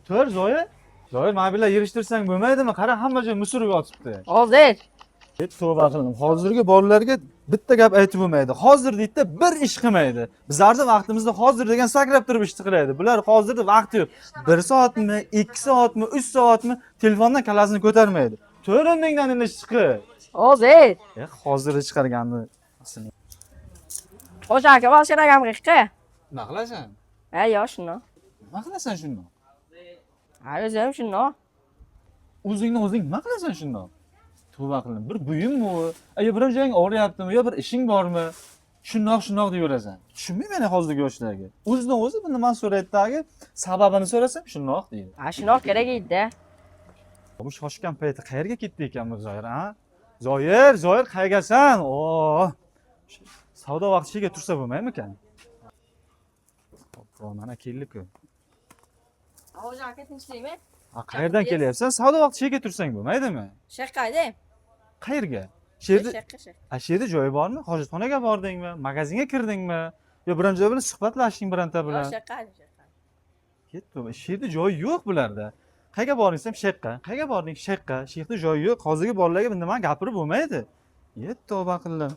Tur Zoya. Zoya mana bilan yig'ishtirsang bo'lmaydimi? Qara, hamma joy musor yotibdi. Hozir. Tavba qildim. Hozirgi bolalarga bitta gap aytib bo'lmaydi. Hozir deydi bir ish qilmaydi. Bizlarning vaqtimizda hozir degan sakrab turib ish qilaydi. Bular hozirda vaqti yo'q. 1 soatmi, 2 soatmi, 3 soatmi telefondan kalasini ko'tarmaydi. To'rindingdan endi chiqib. Hozir. Hozir chiqarganni. Xo'sh aka, mashinaga qiqqa. Nima qilasan? Ha, yo shuni. Nima qilasan shuni? Ha, o'zim shuni. O'zingni o'zing nima qilasan shuni? Tavba qildim. Bir buyummi u? Yo biror joying og'riyaptimi? Yo bir ishing bormi? Shundoq deb yurasan. Tushunmayman hozirgi yoshlarga. O'zidan o'zi buni men so'raydidagi sababini so'rasam shundoq deydi. Ha, shundoq kerak edi. Bu shoshgan paytda qayerga ketdi ekan bu Zoir, ha? Zoir qayergasan? Savdo vaqtiga tursa bo'lmaymikan? Mana keldi-ku. Xo'sh aka, tinchlikmi? Qayerdan kelyapsan? Savdo vaqtiga tursang bo'lmaydimi? Shaqayda. Qayerga? Sherda Shaqqa. sherda joyi bormi? Hojatxonaga bordingmi? Magazinga kirdingmi? Yo biron joy bilan suhbatlashding bironta bilan? Shaqqa. Ketdi. Sherda joyi yo'q bularda. Qayerga bording shaqqa? Qayerga bording shaqqa? Sherda joyi yo'q. Hozirgi bolalarga nima gapirib bo'lmaydi. Tavba qildim.